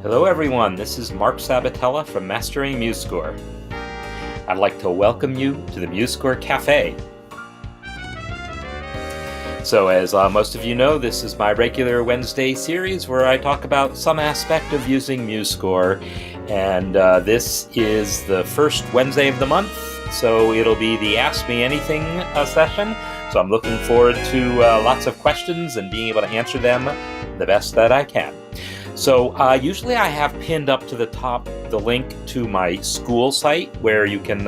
Hello everyone, this is Marc Sabatella from Mastering MuseScore. I'd like to welcome you to the MuseScore Café. So as most of you know, this is my regular Wednesday series where I talk about some aspect of using MuseScore, and this is the first Wednesday of the month, so it'll be the Ask Me Anything session. So I'm looking forward to lots of questions and being able to answer them the best that I can. So usually I have pinned up to the top the link to my school site where you can,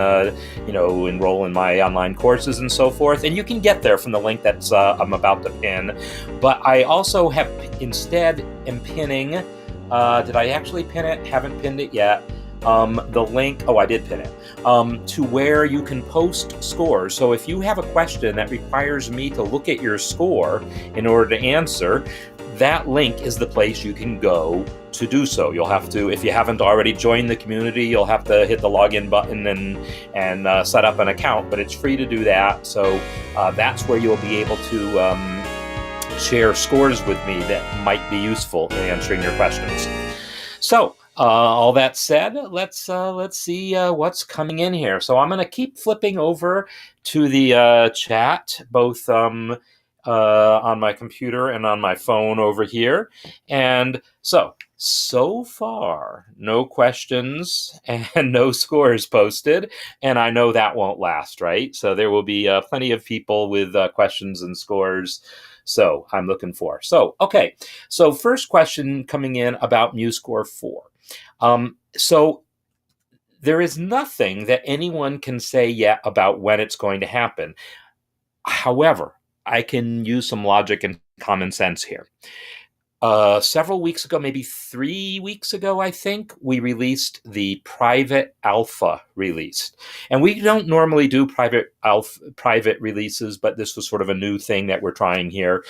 enroll in my online courses and so forth. And you can get there from the link that's I'm about to pin. But I also have instead am pinning. Did I actually pin it? Haven't pinned it yet. The link, I did pin it, to where you can post scores. So if you have a question that requires me to look at your score in order to answer, that link is the place you can go to do so. You'll have to, if you haven't already joined the community, you'll have to hit the login button and set up an account, but it's free to do that. So that's where you'll be able to share scores with me that might be useful in answering your questions. So all that said, let's see what's coming in here. So I'm going to keep flipping over to the chat, both on my computer and on my phone over here. And so far, no questions and no scores posted. And I know that won't last, right? So there will be plenty of people with questions and scores. So I'm looking for. So, okay. So first question coming in about MuseScore 4. So there is nothing that anyone can say yet about when it's going to happen. However, I can use some logic and common sense here. Several weeks ago, maybe 3 weeks ago, I think, we released the private alpha release. And we don't normally do private releases, but this was sort of a new thing that we're trying here.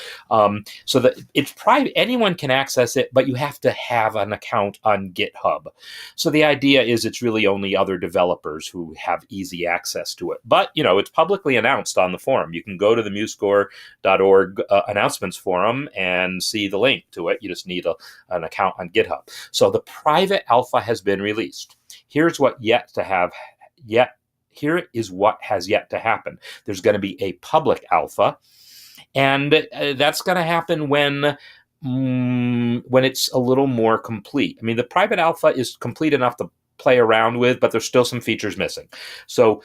So that it's private, anyone can access it, but you have to have an account on GitHub. So the idea is it's really only other developers who have easy access to it. But, it's publicly announced on the forum. You can go to the MuseScore.org announcements forum and see the link to it. You just need an account on GitHub. So the private alpha has been released. Here is what has yet to happen. There's going to be a public alpha, and that's going to happen when it's a little more complete. I mean, the private alpha is complete enough to play around with, but there's still some features missing. So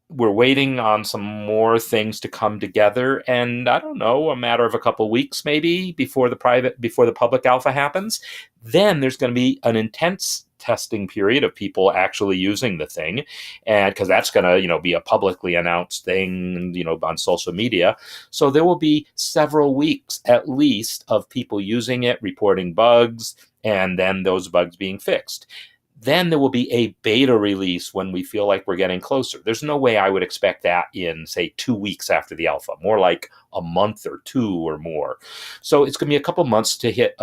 we're waiting on some more things to come together, and I don't know, a matter of a couple weeks maybe before the public alpha happens. Then there's going to be an intense testing period of people actually using the thing, and because that's going to be a publicly announced thing on social media. So there will be several weeks at least of people using it, reporting bugs, and then those bugs being fixed. Then there will be a beta release when we feel like we're getting closer. There's no way I would expect that in, say, 2 weeks after the alpha, more like a month or two or more. So it's going to be a couple months to hit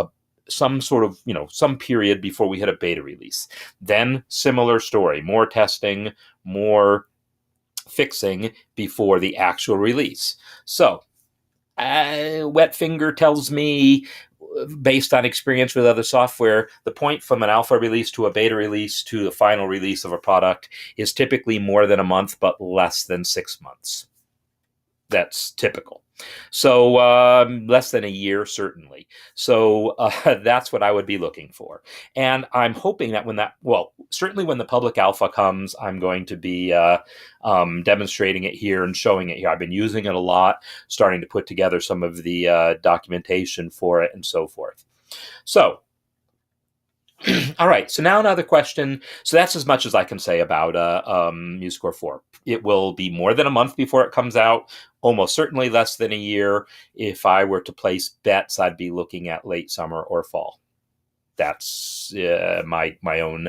some sort of, some period before we hit a beta release. Then similar story, more testing, more fixing before the actual release. So wet finger tells me, based on experience with other software, the point from an alpha release to a beta release to the final release of a product is typically more than a month, but less than 6 months. That's typical. So less than a year, certainly. So that's what I would be looking for. And I'm hoping that certainly when the public alpha comes, I'm going to be demonstrating it here and showing it here. I've been using it a lot, starting to put together some of the documentation for it and so forth. So, all right, so now another question. So that's as much as I can say about MuseScore 4. It will be more than a month before it comes out, almost certainly less than a year. If I were to place bets, I'd be looking at late summer or fall. That's my own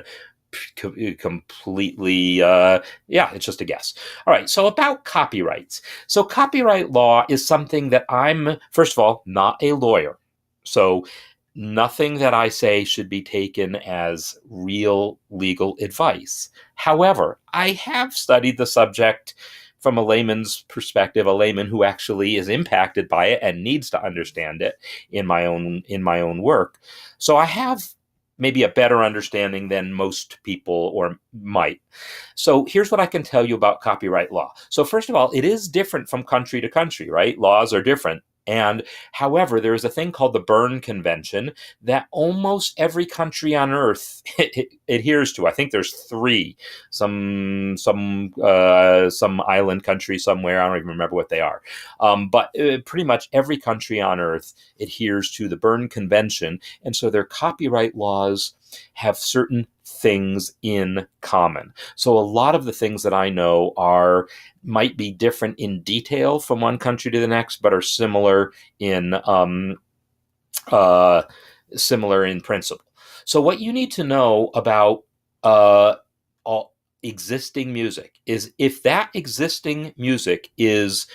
completely, it's just a guess. All right, so about copyrights. So copyright law is something that I'm, first of all, not a lawyer. So nothing that I say should be taken as real legal advice. However, I have studied the subject from a layman's perspective, a layman who actually is impacted by it and needs to understand it in my own work. So I have maybe a better understanding than most people or might. So here's what I can tell you about copyright law. So first of all, it is different from country to country, right? Laws are different. And however, there is a thing called the Berne Convention that almost every country on earth adheres to. I think there's three, some island country somewhere. I don't even remember what they are. But pretty much every country on earth adheres to the Berne Convention. And so their copyright laws have certain things in common. So a lot of the things that I know might be different in detail from one country to the next, but are similar in principle. So what you need to know about all existing music is if that existing music is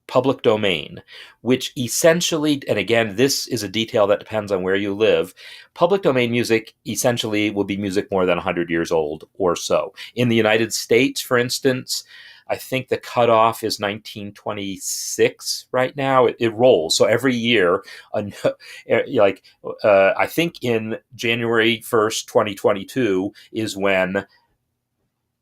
public domain, which essentially, and again, this is a detail that depends on where you live, public domain music essentially will be music more than 100 years old or so. In the United States, for instance, I think the cutoff is 1926 right now. It rolls. So every year, I think in January 1st, 2022 is when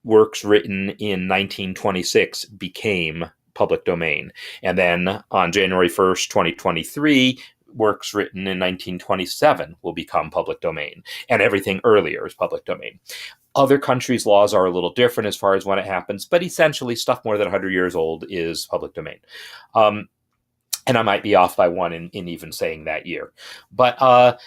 works written in 1926 became public domain. And then on January 1st, 2023, works written in 1927 will become public domain. And everything earlier is public domain. Other countries' laws are a little different as far as when it happens, but essentially stuff more than 100 years old is public domain. And I might be off by one in even saying that year. But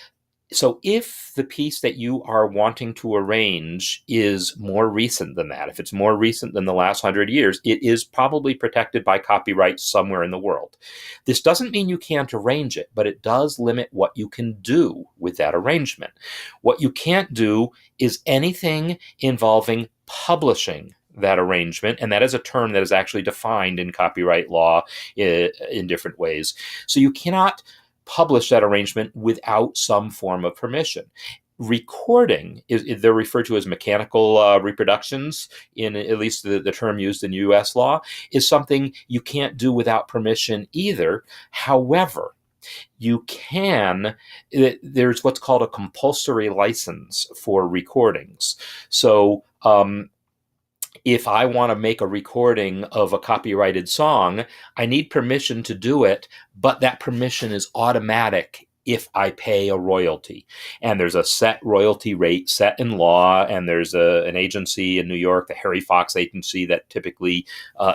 so if the piece that you are wanting to arrange is more recent than that, if it's more recent than the last 100 years, it is probably protected by copyright somewhere in the world. This doesn't mean you can't arrange it, but it does limit what you can do with that arrangement. What you can't do is anything involving publishing that arrangement, and that is a term that is actually defined in copyright law in different ways. So you cannot publish that arrangement without some form of permission. Recording they're referred to as mechanical reproductions, in at least the term used in U.S. law, is something you can't do without permission either. However, you can, there's what's called a compulsory license for recordings. So if I want to make a recording of a copyrighted song, I need permission to do it, but that permission is automatic if I pay a royalty. And there's a set royalty rate set in law, and there's an agency in New York, the Harry Fox Agency, that typically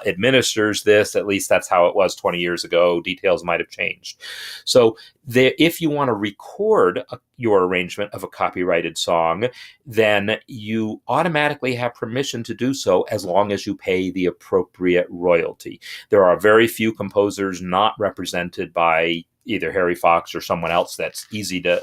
administers this. At least that's how it was 20 years ago. Details might have changed. So if you want to record your arrangement of a copyrighted song, then you automatically have permission to do so as long as you pay the appropriate royalty. There are very few composers not represented by either Harry Fox or someone else that's easy to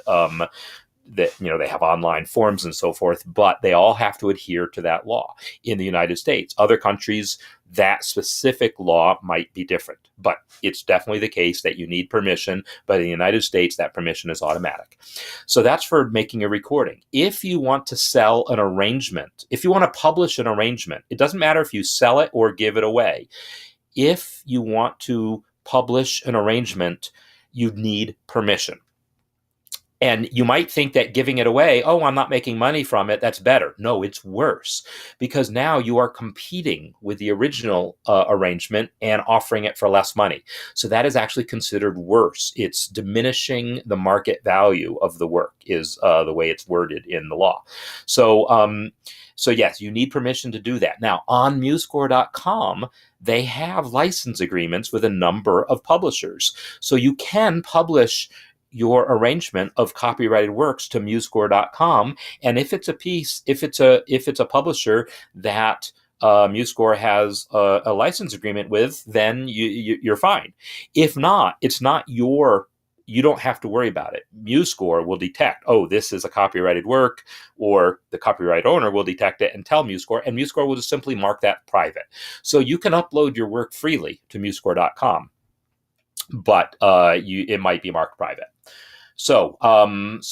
that they have online forms and so forth, but they all have to adhere to that law. In the United States, other countries, that specific law might be different, but it's definitely the case that you need permission. But in the United States, that permission is automatic. So that's for making a recording. If you want to sell an arrangement, if you want to publish an arrangement, it doesn't matter if you sell it or give it away. If you want to publish an arrangement, you need permission. And you might think that giving it away, oh, I'm not making money from it, that's better. No, it's worse, because now you are competing with the original arrangement and offering it for less money. So that is actually considered worse. It's diminishing the market value of the work, is the way it's worded in the law. So yes, you need permission to do that. Now, on MuseScore.com, they have license agreements with a number of publishers. So you can publish your arrangement of copyrighted works to MuseScore.com, and if it's a publisher that MuseScore has a license agreement with, then you're fine. If not, you don't have to worry about it. MuseScore will detect, oh, this is a copyrighted work, or the copyright owner will detect it and tell MuseScore, and MuseScore will just simply mark that private. So you can upload your work freely to MuseScore.com, but it might be marked private. So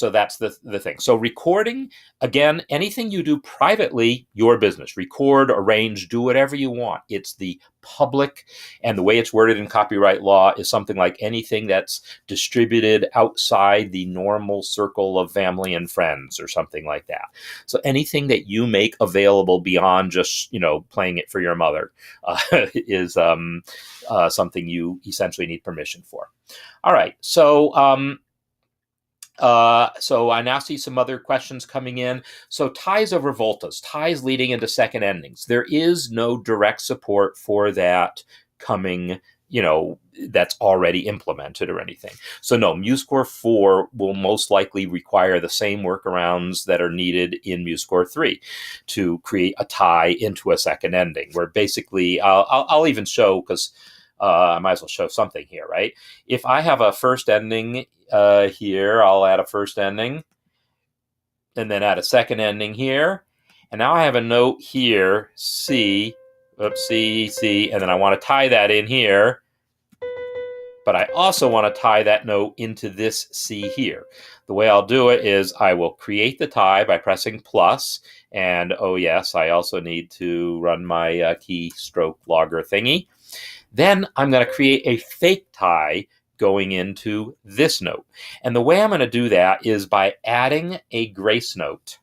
that's the thing. So recording, again, anything you do privately, your business. Record, arrange, do whatever you want. It's the public, and the way it's worded in copyright law is something like anything that's distributed outside the normal circle of family and friends or something like that. So anything that you make available beyond just, playing it for your mother is something you essentially need permission for. All right. So I now see some other questions coming in. So ties over voltas, ties leading into second endings. There is no direct support for that coming, that's already implemented or anything. So no, MuseScore 4 will most likely require the same workarounds that are needed in MuseScore 3 to create a tie into a second ending, where basically I'll even show, because I might as well show something here, right? If I have a first ending here, I'll add a first ending and then add a second ending here. And now I have a note here, C, C, and then I want to tie that in here. But I also want to tie that note into this C here. The way I'll do it is I will create the tie by pressing plus. And oh yes, I also need to run my keystroke logger thingy. Then I'm going to create a fake tie going into this note. And the way I'm going to do that is by adding a grace note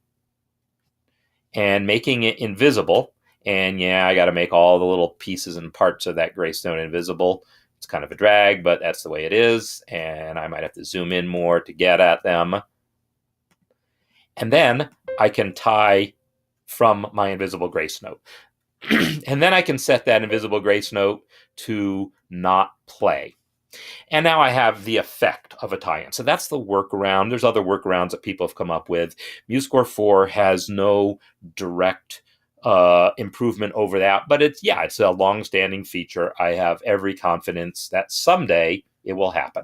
and making it invisible. And yeah, I got to make all the little pieces and parts of that grace note invisible. It's kind of a drag, but that's the way it is. And I might have to zoom in more to get at them. And then I can tie from my invisible grace note. And then I can set that invisible grace note to not play. And now I have the effect of a tie-in. So that's the workaround. There's other workarounds that people have come up with. MuseScore 4 has no direct improvement over that, but it's a long-standing feature. I have every confidence that someday it will happen.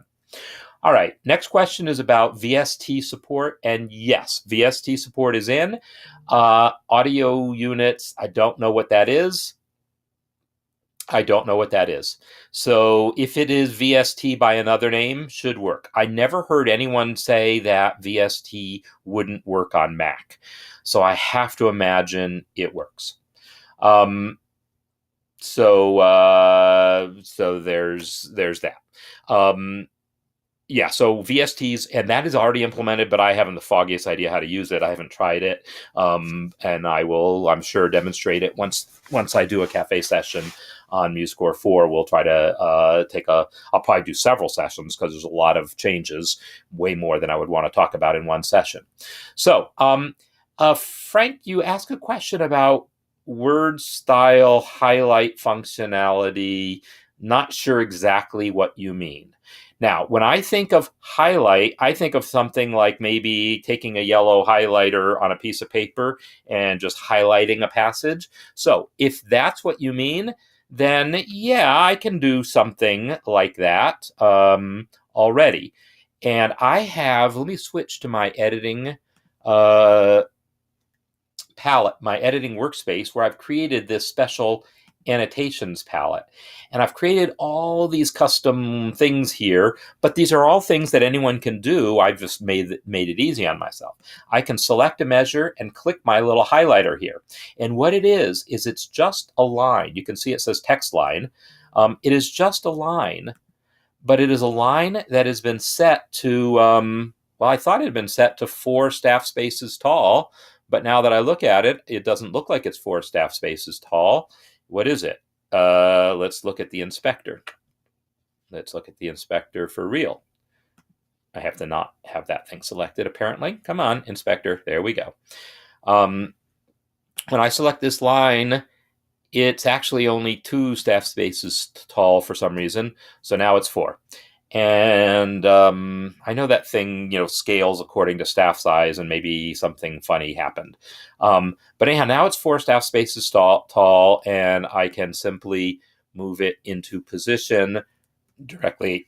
All right, next question is about VST support. And yes, VST support is in. Audio units, I don't know what that is. So if it is VST by another name, should work. I never heard anyone say that VST wouldn't work on Mac. So I have to imagine it works. So there's that. So VSTs, and that is already implemented, but I haven't the foggiest idea how to use it. I haven't tried it, and I will, I'm sure, demonstrate it once I do a cafe session on MuseScore 4. We'll try to I'll probably do several sessions because there's a lot of changes, way more than I would want to talk about in one session. So, Frank, you asked a question about word style highlight functionality. Not sure exactly what you mean. Now, when I think of highlight, I think of something like maybe taking a yellow highlighter on a piece of paper and just highlighting a passage. So if that's what you mean, then yeah, I can do something like that already. And I have, let me switch to my editing palette, my editing workspace, where I've created this special annotations palette. And I've created all these custom things here, but these are all things that anyone can do. I've just made it easy on myself. I can select a measure and click my little highlighter here. And what it is it's just a line. You can see it says text line. It is just a line, but it is a line that has been set to, I thought it had been set to 4 staff spaces tall, but now that I look at it, it doesn't look like it's 4 staff spaces tall. What is it? Let's look at the inspector. Let's look at the inspector for real. I have to not have that thing selected, apparently. Come on, inspector. There we go. When I select this line, it's actually only 2 staff spaces tall for some reason. So now it's 4. And I know that thing, scales according to staff size, and maybe something funny happened. But anyhow, now it's 4 staff spaces tall, and I can simply move it into position directly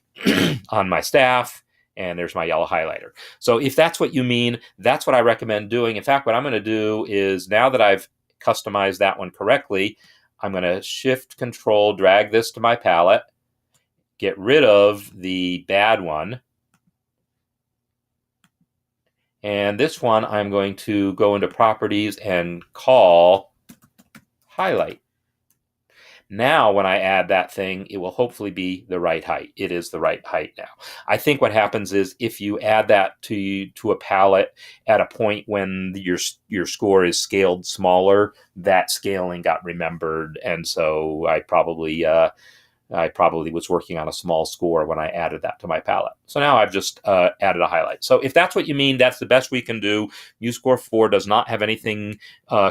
on my staff, and there's my yellow highlighter. So if that's what you mean, that's what I recommend doing. In fact, what I'm going to do is, now that I've customized that one correctly, I'm going to Shift Control drag this to my palette, get rid of the bad one, And this one, I'm going to go into properties and call highlight. Now, when I add that thing, it will hopefully be the right height. It is the right height now. I think what happens is if you add that to a palette at a point when your score is scaled smaller, that scaling got remembered, and so I probably was working on a small score when I added that to my palette. So now I've just added a highlight. So if that's what you mean, that's the best we can do. MuseScore 4 does not have anything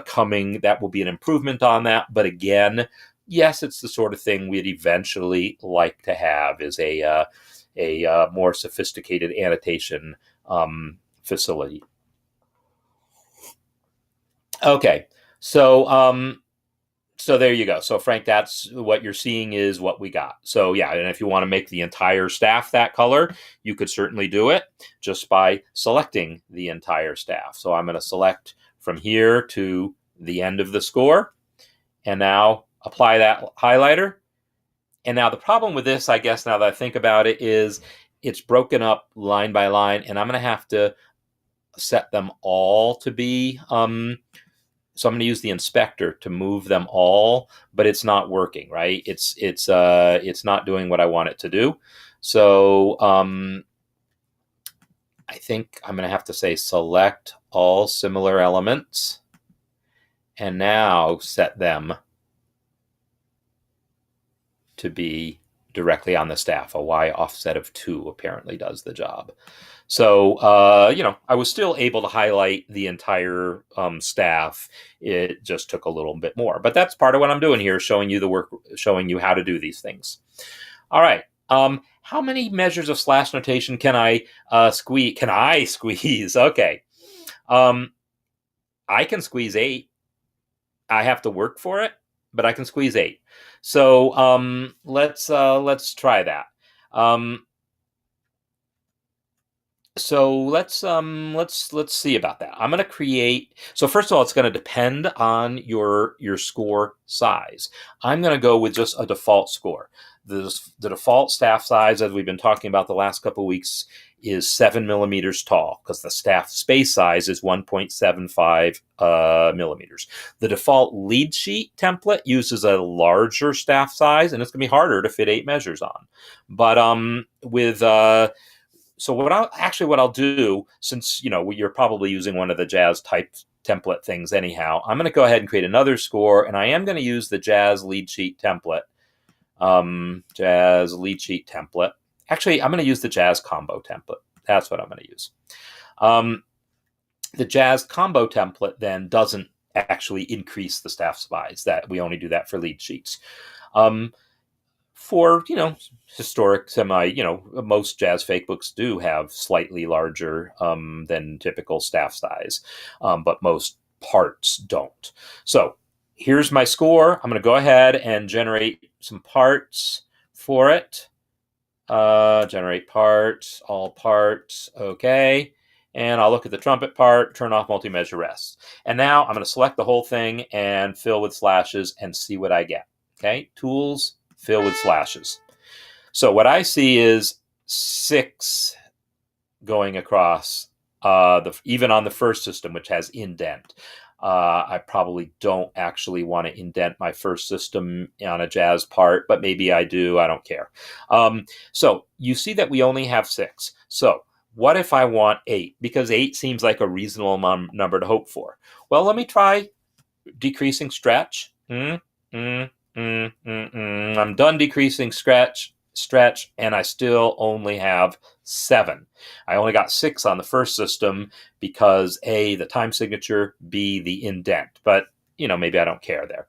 coming that will be an improvement on that. But again, yes, it's the sort of thing we'd eventually like to have, is a more sophisticated annotation facility. Okay, so there you go. So Frank, that's what you're seeing is what we got. So yeah, and if you want to make the entire staff that color, you could certainly do it just by selecting the entire staff. So I'm going to select from here to the end of the score, and now apply that highlighter. And now the problem with this, I guess, now that I think about it, is it's broken up line by line, and I'm going to have to set them all to be so I'm going to use the inspector to move them all, but it's not working, right? It's not doing what I want it to do. So I think I'm going to have to say select all similar elements, and now set them to be directly on the staff. A Y offset of 2 apparently does the job. So, I was still able to highlight the entire staff. It just took a little bit more. But that's part of what I'm doing here, showing you the work, showing you how to do these things. All right. How many measures of slash notation can I squeeze? Can I squeeze? Okay. I can squeeze 8. I have to work for it, but I can squeeze 8. So let's try that. So let's see about that. I'm going to create. So first of all, it's going to depend on your score size. I'm going to go with just a default score. The default staff size, as we've been talking about the last couple of weeks, is 7 millimeters tall, because the staff space size is 1.75 millimeters. The default lead sheet template uses a larger staff size, and it's going to be harder to fit 8 measures on. But so what I'll do, since you're probably using one of the Jazz type template things anyhow, I'm going to go ahead and create another score, and I am going to use the Jazz lead sheet template. Actually, I'm going to use the Jazz combo template. That's what I'm going to use. The Jazz combo template then doesn't actually increase the staff size. That we only do that for lead sheets. For historic most Jazz fake books do have slightly larger than typical staff size, but most parts don't. So here's my score. I'm going to go ahead and generate some parts for it. Generate parts, all parts, okay. And I'll look at the trumpet part, turn off multi-measure rests. And now I'm going to select the whole thing and fill with slashes and see what I get. Okay, tools, fill with slashes. So what I see is 6 going across, even on the first system, which has indent. I probably don't actually want to indent my first system on a Jazz part, but maybe I do. I don't care. So you see that we only have 6. So what if I want 8? Because 8 seems like a reasonable number to hope for. Well, let me try decreasing stretch. I'm done decreasing stretch, and I still only have 7. I only got 6 on the first system because A, the time signature, B, the indent. But maybe I don't care there.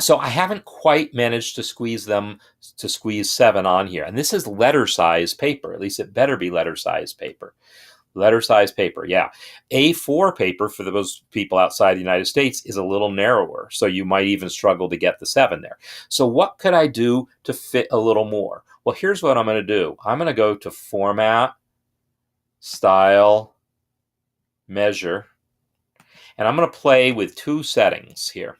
So I haven't quite managed to squeeze 7 on here. And this is letter size paper. At least it better be letter size paper. Letter size paper, yeah. A4 paper, for those people outside the United States, is a little narrower, so you might even struggle to get the 7 there. So what could I do to fit a little more? Well, here's what I'm going to do. I'm going to go to Format, Style, Measure, and I'm going to play with 2 settings here.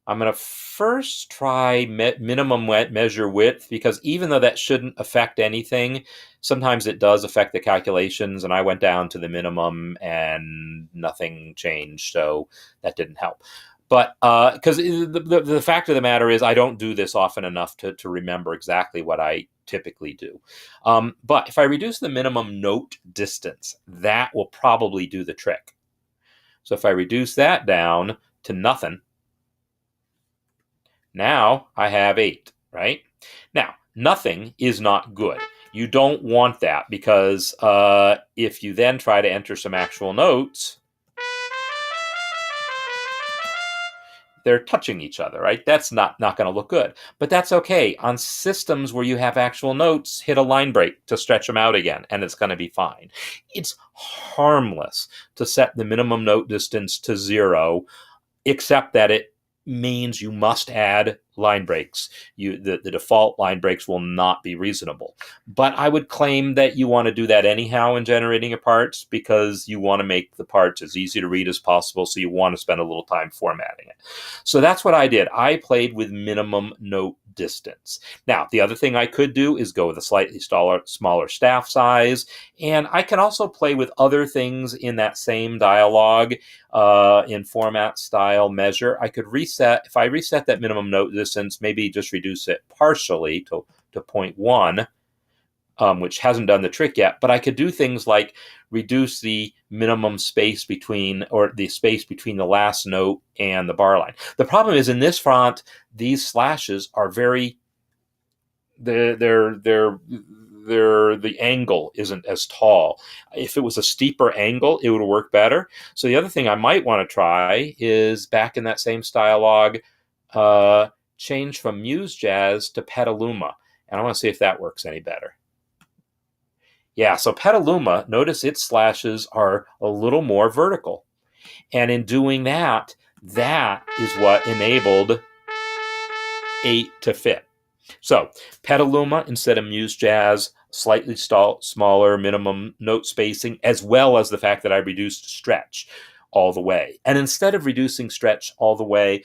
I'm going to first try minimum measure width, because even though that shouldn't affect anything, sometimes it does affect the calculations, and I went down to the minimum and nothing changed, so that didn't help. But because the fact of the matter is, I don't do this often enough to remember exactly what I typically do. But if I reduce the minimum note distance, that will probably do the trick. So if I reduce that down to nothing, now I have 8, right? Now, nothing is not good. You don't want that, because if you then try to enter some actual notes, they're touching each other, right? That's not going to look good. But that's okay. On systems where you have actual notes, hit a line break to stretch them out again, and it's going to be fine. It's harmless to set the minimum note distance to 0, except that it means you must add line breaks. The default line breaks will not be reasonable. But I would claim that you want to do that anyhow in generating your parts, because you want to make the parts as easy to read as possible, so you want to spend a little time formatting it. So that's what I did. I played with minimum note distance. Now, the other thing I could do is go with a slightly smaller staff size, and I can also play with other things in that same dialog in format, style, measure. I could reset, if I reset that minimum note distance, maybe just reduce it partially to 0.1, which hasn't done the trick yet, but I could do things like reduce the minimum space between, or the space between the last note and the bar line. The problem is, in this font, these slashes are very, the angle isn't as tall. If it was a steeper angle, it would work better. So the other thing I might want to try is, back in that same stylelog, change from MuseJazz to Petaluma, and I want to see if that works any better. Yeah, so Petaluma, notice its slashes are a little more vertical. And in doing that, that is what enabled 8 to fit. So Petaluma instead of MuseJazz, slightly smaller minimum note spacing, as well as the fact that I reduced stretch all the way. And instead of reducing stretch all the way,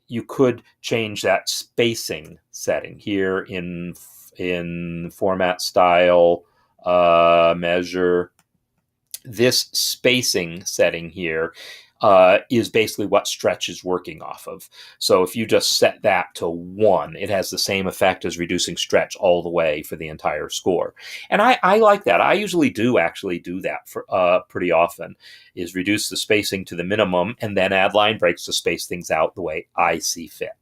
you could change that spacing setting here in format, style, measure. This spacing setting here is basically what stretch is working off of. So if you just set that to 1, it has the same effect as reducing stretch all the way for the entire score. And I like that. I usually do actually do that for pretty often, is reduce the spacing to the minimum and then add line breaks to space things out the way I see fit.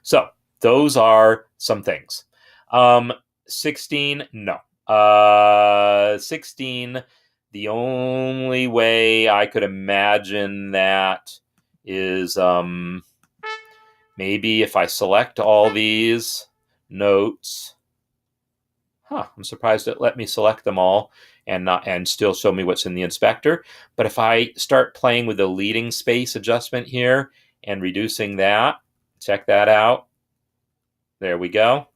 So those are some things. 16, no. 16, the only way I could imagine that is maybe if I select all these notes. I'm surprised it let me select them all and still show me what's in the inspector. But if I start playing with the leading space adjustment here and reducing that, check that out. There we go.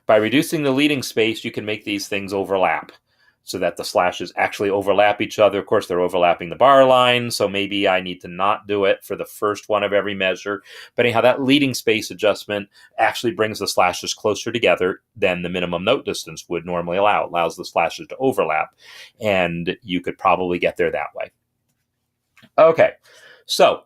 By reducing the leading space, you can make these things overlap so that the slashes actually overlap each other. Of course, they're overlapping the bar line, so maybe I need to not do it for the first one of every measure. But anyhow, that leading space adjustment actually brings the slashes closer together than the minimum note distance would normally allow. It allows the slashes to overlap, and you could probably get there that way. Okay, so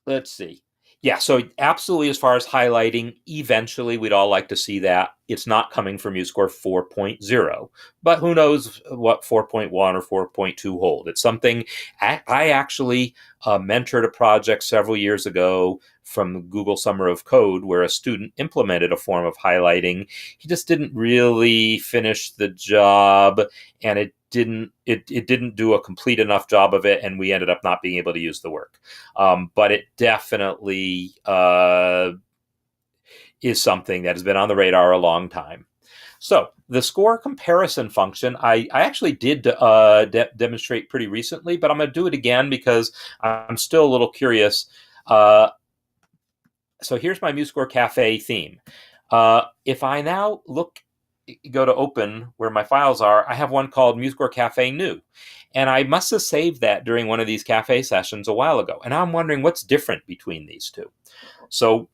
let's see. Yeah, so absolutely, as far as highlighting, eventually we'd all like to see that. It's not coming from MuseScore 4.0, but who knows what 4.1 or 4.2 hold. It's something I actually mentored a project several years ago from Google Summer of Code where a student implemented a form of highlighting. He just didn't really finish the job, and it didn't do a complete enough job of it, and we ended up not being able to use the work. But it definitely is something that has been on the radar a long time. So the score comparison function, I actually did demonstrate pretty recently, but I'm going to do it again because I'm still a little curious. So here's my MuseScore Café theme. If I now look go to open where my files are, I have one called MuseScore Café New. And I must have saved that during one of these cafe sessions a while ago. And I'm wondering what's different between these two. So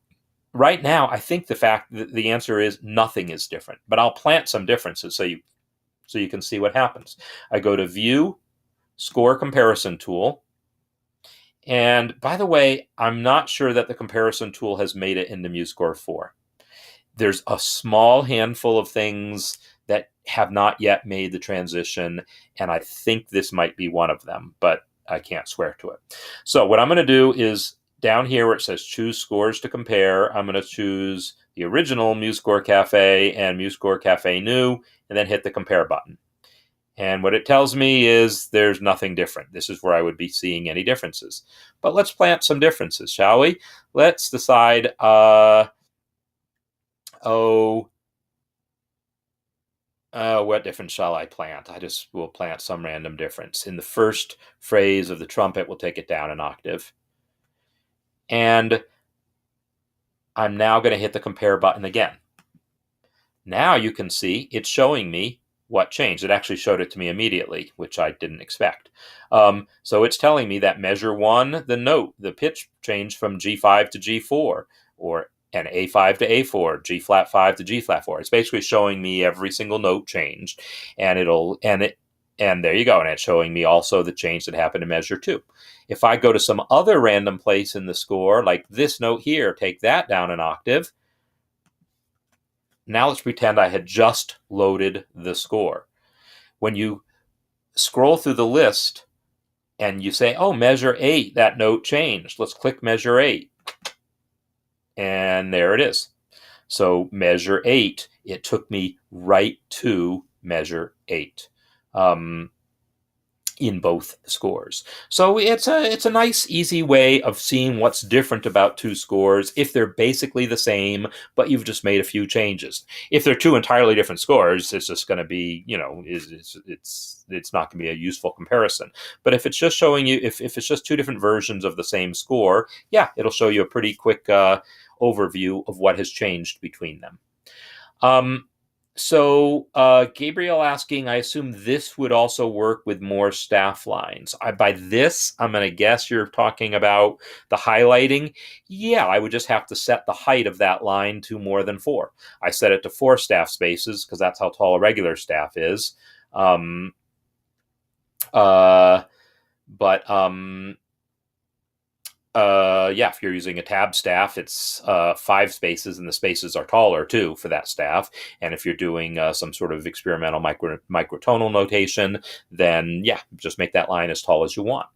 right now, I think the answer is nothing is different. But I'll plant some differences so you can see what happens. I go to View, Score Comparison Tool. And by the way, I'm not sure that the comparison tool has made it into MuseScore 4. There's a small handful of things that have not yet made the transition, and I think this might be one of them, but I can't swear to it. So what I'm going to do is down here where it says choose scores to compare, I'm going to choose the original MuseScore Café and MuseScore Café New, and then hit the compare button. And what it tells me is there's nothing different. This is where I would be seeing any differences. But let's plant some differences, shall we? Let's decide, what difference shall I plant? I just will plant some random difference. In the first phrase of the trumpet, we'll take it down an octave. And I'm now going to hit the compare button again. Now you can see it's showing me what changed. It actually showed it to me immediately, which I didn't expect. So it's telling me that measure 1, the pitch changed from G5 to G4, and A5 to A4, G flat 5 to G flat 4. It's basically showing me every single note changed, and there you go. And it's showing me also the change that happened in measure 2. If I go to some other random place in the score, like this note here, take that down an octave. Now let's pretend I had just loaded the score. When you scroll through the list and you say, oh, measure 8, that note changed. Let's click measure 8. And there it is. So measure 8, it took me right to measure 8. In both scores. So it's a nice, easy way of seeing what's different about two scores if they're basically the same, but you've just made a few changes. If they're two entirely different scores, it's just going to be, it's not going to be a useful comparison. But if it's just showing you, if it's just two different versions of the same score, yeah, it'll show you a pretty quick overview of what has changed between them. So Gabriel asking, I assume this would also work with more staff lines. By this, I'm going to guess you're talking about the highlighting. Yeah, I would just have to set the height of that line to more than 4. I set it to 4 staff spaces because that's how tall a regular staff is. If you're using a tab staff, it's 5 spaces, and the spaces are taller too for that staff. And if you're doing some sort of experimental microtonal notation, then yeah, just make that line as tall as you want.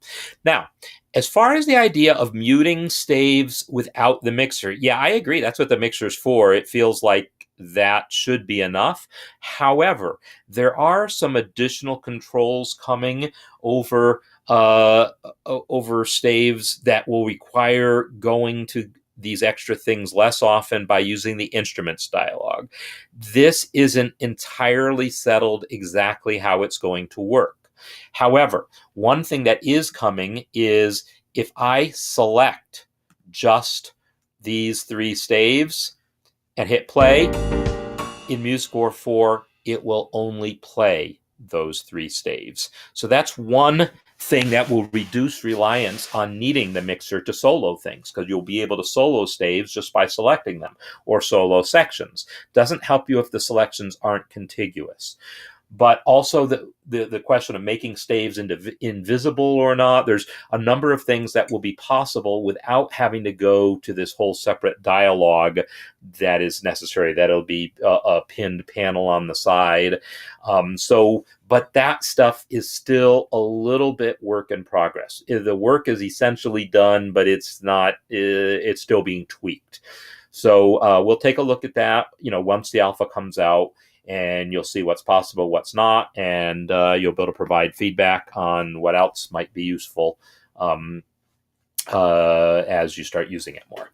Now, as far as the idea of muting staves without the mixer, yeah, I agree. That's what the mixer's for. It feels like that should be enough. However, there are some additional controls coming over staves that will require going to these extra things less often by using the instruments dialog. This isn't entirely settled exactly how it's going to work. However, one thing that is coming is if I select just these 3 staves and hit play, in MuseScore 4, it will only play those 3 staves. So that's one thing that will reduce reliance on needing the mixer to solo things, because you'll be able to solo staves just by selecting them, or solo sections. Doesn't help you if the selections aren't contiguous. But also the question of making staves invisible or not, there's a number of things that will be possible without having to go to this whole separate dialogue that is necessary. That'll be a pinned panel on the side. But that stuff is still a little bit work in progress. The work is essentially done, but it's still being tweaked. So we'll take a look at that, once the alpha comes out, and you'll see what's possible, what's not, and you'll be able to provide feedback on what else might be useful as you start using it more.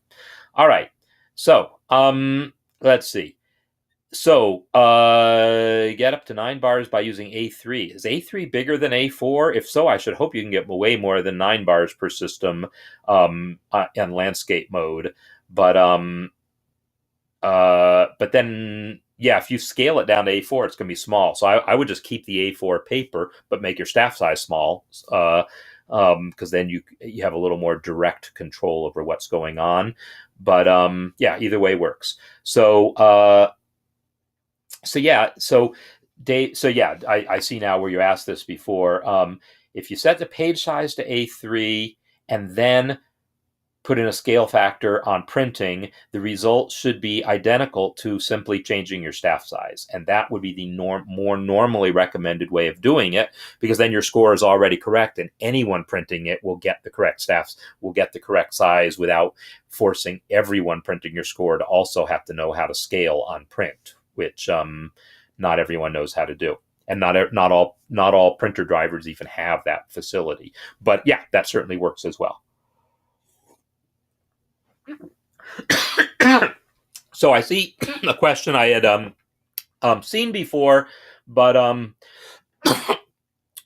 All right, so let's see. So get up to 9 bars by using A3. Is A3 bigger than A4? If so, I should hope you can get way more than 9 bars per system in landscape mode. But then yeah, if you scale it down to A4, it's going to be small. So I would just keep the A4 paper, but make your staff size small, because then you have a little more direct control over what's going on. But yeah, either way works. So Dave, so yeah, I see now where you asked this before. If you set the page size to A3 and then put in a scale factor on printing, the result should be identical to simply changing your staff size. And that would be the more normally recommended way of doing it, because then your score is already correct and anyone printing it will get the correct staffs, will get the correct size without forcing everyone printing your score to also have to know how to scale on print, which not everyone knows how to do. And not all printer drivers even have that facility. But yeah, that certainly works as well. So I see a question I had seen before, but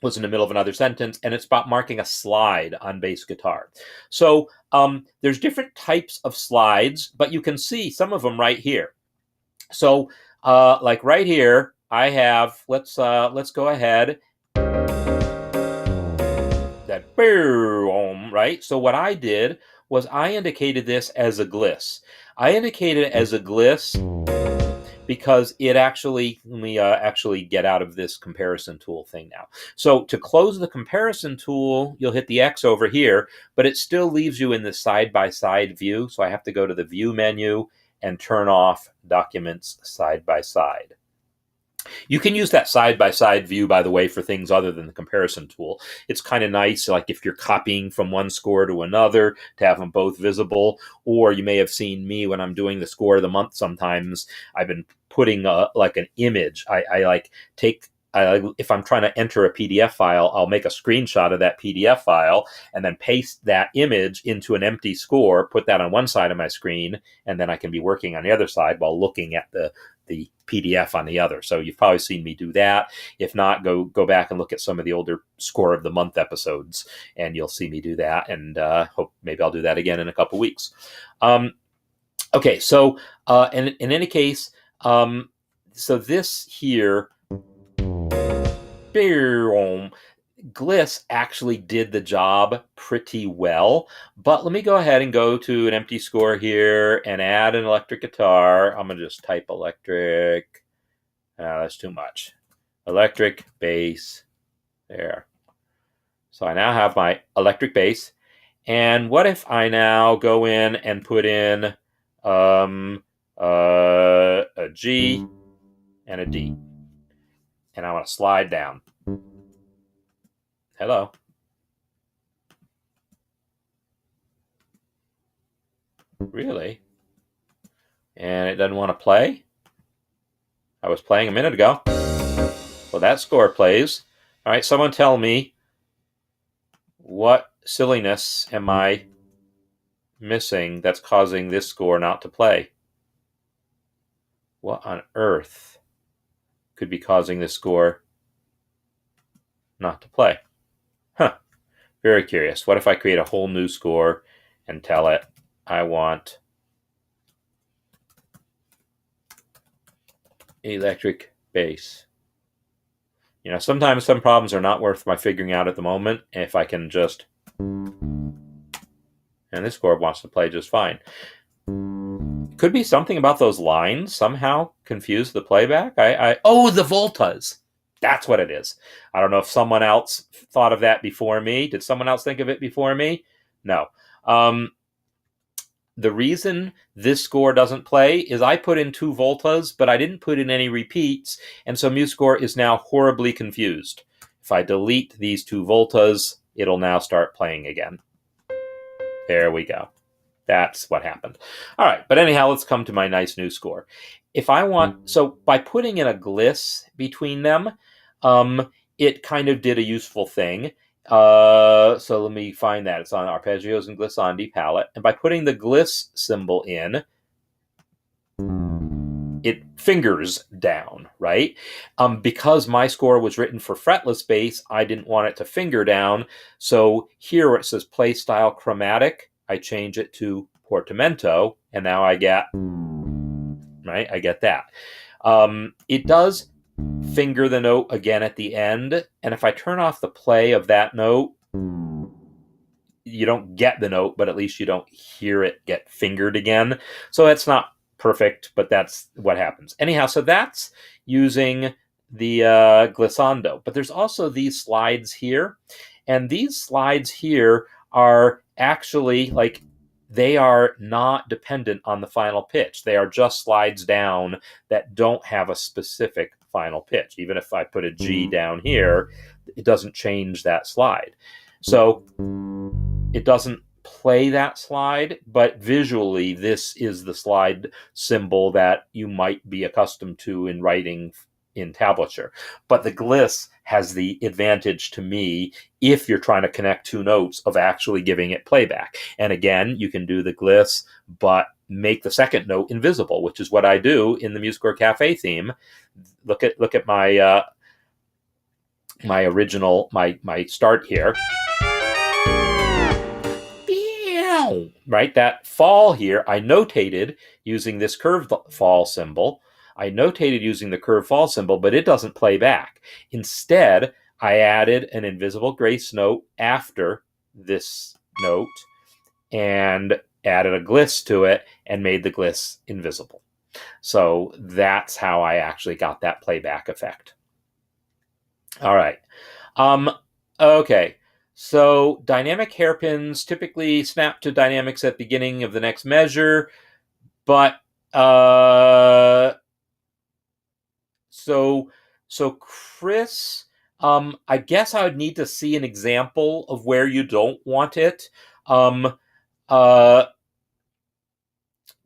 was in the middle of another sentence, and it's about marking a slide on bass guitar. So there's different types of slides, but you can see some of them right here. So like right here, I have, let's go ahead. That boom, right? So what I did was I indicated this as a gliss. I indicated it as a gliss because it actually, let me actually get out of this comparison tool thing now. So to close the comparison tool, you'll hit the X over here, but it still leaves you in the side-by-side view. So I have to go to the View menu and turn off Documents Side-by-Side. You can use that side-by-side view, by the way, for things other than the comparison tool. It's kind of nice, like if you're copying from one score to another, to have them both visible. Or you may have seen me when I'm doing the score of the month. Sometimes I've been putting like an image. I like take, if I'm trying to enter a PDF file, I'll make a screenshot of that PDF file and then paste that image into an empty score, put that on one side of my screen, and then I can be working on the other side while looking at the PDF on the other. So you've probably seen me do that. If not, go back and look at some of the older Score of the Month episodes, and you'll see me do that. And hope maybe I'll do that again in a couple weeks. Okay, so in any case, so this here, gliss actually did the job pretty well, but let me go ahead and go to an empty score here and add an electric guitar. I'm going to just type electric. That's too much. Electric bass. There. So I now have my electric bass. And what if I now go in and put in a G and a D? And I want to slide down. Hello. Really? And it doesn't want to play? I was playing a minute ago. Well, that score plays. All right, someone tell me, what silliness am I missing that's causing this score not to play? What on earth could be causing this score not to play? Huh. Very curious. What if I create a whole new score and tell it I want electric bass? You know, sometimes some problems are not worth my figuring out at the moment. If I can just, and this score wants to play just fine. Could be something about those lines somehow confuse the playback. Oh, the voltas. That's what it is. I don't know if someone else thought of that before me. Did someone else think of it before me? No. The reason this score doesn't play is I put in 2 voltas, but I didn't put in any repeats, and so MuseScore is now horribly confused. If I delete these 2 voltas, it'll now start playing again. There we go. That's what happened. All right, but anyhow, let's come to my nice new score. If I want, so by putting in a gliss between them, it kind of did a useful thing. So let me find that. It's on Arpeggios and Glissandi palette. And by putting the gliss symbol in, it fingers down, right? Because my score was written for fretless bass, I didn't want it to finger down. So here where it says play style chromatic, I change it to portamento, and now I get, right? I get that. It does finger the note again at the end, and if I turn off the play of that note, you don't get the note, but at least you don't hear it get fingered again. So that's not perfect, but that's what happens. Anyhow, so that's using the glissando. But there's also these slides here, and these slides here are actually like, they are not dependent on the final pitch. They are just slides down that don't have a specific final pitch. Even if I put a G down here, it doesn't change that slide. So it doesn't play that slide, but visually this is the slide symbol that you might be accustomed to in writing in tablature. But the gliss has the advantage to me if you're trying to connect two notes of actually giving it playback. And again, you can do the gliss, but make the second note invisible, which is what I do in the MuseScore Café theme. Look at my my original my start here. Right, that fall here, I notated using this curved fall symbol. I notated using the curved fall symbol, but it doesn't play back. Instead, I added an invisible grace note after this note and added a gliss to it and made the gliss invisible. So that's how I actually got that playback effect. All right. Okay. So dynamic hairpins typically snap to dynamics at the beginning of the next measure, but so Chris, I guess I would need to see an example of where you don't want it,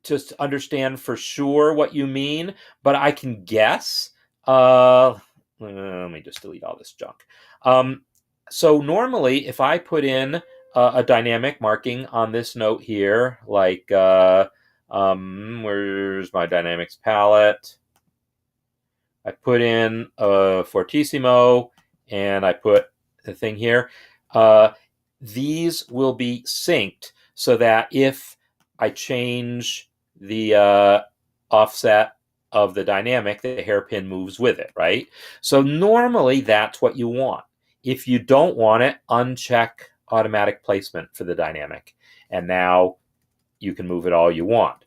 just to understand for sure what you mean. But I can guess. Let me just delete all this junk. So normally, if I put in a dynamic marking on this note here, like, where's my dynamics palette? I put in a fortissimo, and I put the thing here. These will be synced so that if I change the offset of the dynamic, the hairpin moves with it, right? So normally that's what you want. If you don't want it, uncheck automatic placement for the dynamic. And now you can move it all you want.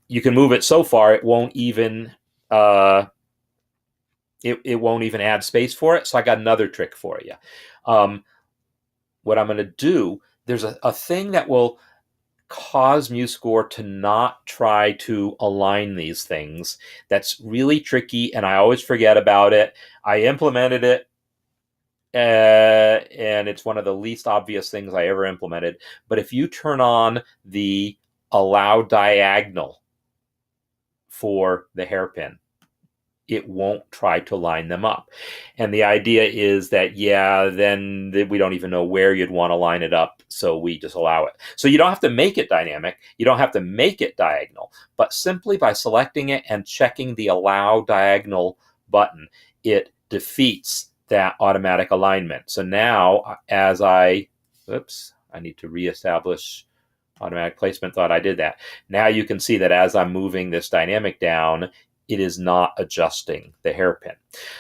You can move it so far, it won't even it won't even add space for it. So I got another trick for you. What I'm going to do, there's a thing that will cause MuseScore to not try to align these things. That's really tricky, and I always forget about it. I implemented it, and it's one of the least obvious things I ever implemented. But if you turn on the allow diagonal for the hairpin, it won't try to line them up. And the idea is that, yeah, then we don't even know where you'd want to line it up, so we just allow it. So you don't have to make it dynamic, you don't have to make it diagonal, but simply by selecting it and checking the allow diagonal button, it defeats that automatic alignment. So now, as I need to reestablish automatic placement. Thought I did that. Now you can see that as I'm moving this dynamic down, it is not adjusting the hairpin.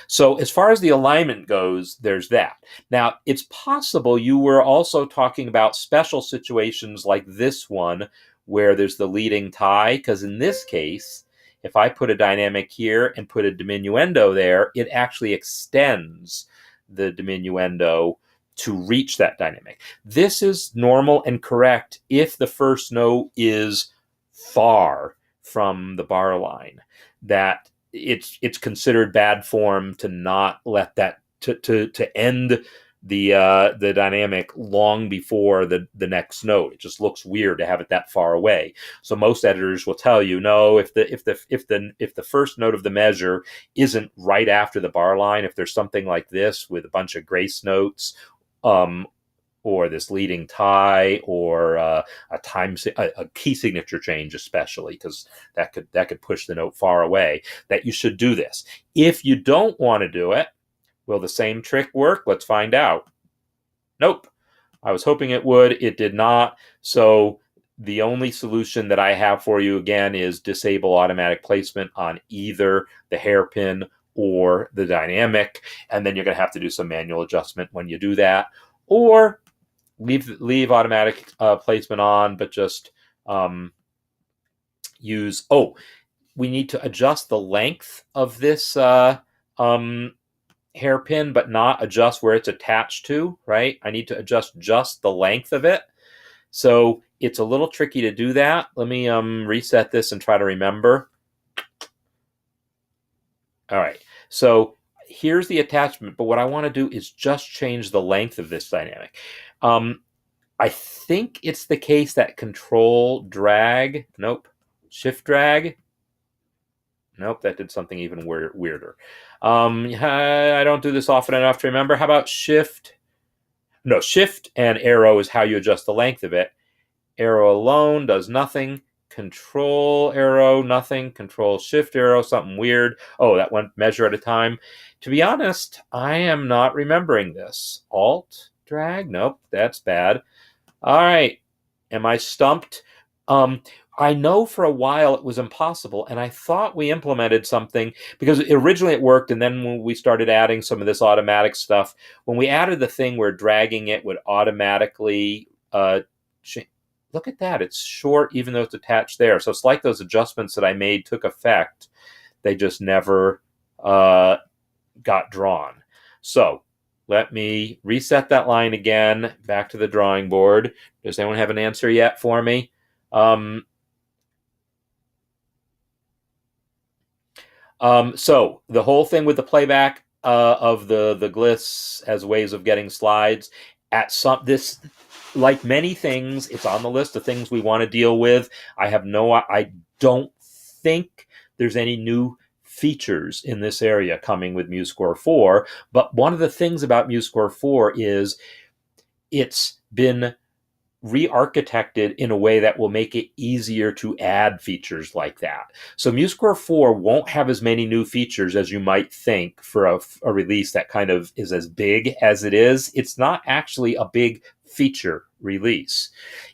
So as far as the alignment goes, there's that. Now, it's possible you were also talking about special situations like this one where there's the leading tie, because in this case, if I put a dynamic here and put a diminuendo there, it actually extends the diminuendo to reach that dynamic. This is normal and correct if the first note is far from the bar line. That it's considered bad form to not let that to end the dynamic long before the next note. It just looks weird to have it that far away. So most editors will tell you, no, if the first note of the measure isn't right after the bar line, if there's something like this with a bunch of grace notes, or this leading tie, or a key signature change, especially, because that could push the note far away, that you should do this. If you don't want to do it, will the same trick work? Let's find out. Nope. I was hoping it would. It did not. So the only solution that I have for you again is disable automatic placement on either the hairpin or the dynamic, and then you're going to have to do some manual adjustment when you do that, or leave automatic placement on, but just use. Oh, we need to adjust the length of this hairpin, but not adjust where it's attached to. Right? I need to adjust just the length of it. So it's a little tricky to do that. Let me reset this and try to remember. All right. So here's the attachment, but what I want to do is just change the length of this dynamic. I think it's the case that control drag, nope, shift drag, nope, that did something even weirder. I don't do this often enough to remember. How about shift? No, shift and arrow is how you adjust the length of it. Arrow alone does nothing. Control arrow, nothing. Control shift arrow, something weird. Oh, that went measure at a time. To be honest, I am not remembering this. Alt drag? Nope, that's bad. All right. Am I stumped? I know for a while it was impossible, and I thought we implemented something because originally it worked, and then when we started adding some of this automatic stuff, when we added the thing where dragging it would automatically look at that, it's short even though it's attached there. So it's like those adjustments that I made took effect. They just never got drawn. So let me reset that line again, back to the drawing board. Does anyone have an answer yet for me? So the whole thing with the playback of the gliss as ways of getting slides, this, like many things, it's on the list of things we want to deal with. I don't think there's any new features in this area coming with MuseScore 4, but one of the things about MuseScore 4 is it's been re-architected in a way that will make it easier to add features like that. So MuseScore 4 won't have as many new features as you might think for a release that kind of is as big as it is. It's not actually a big feature release.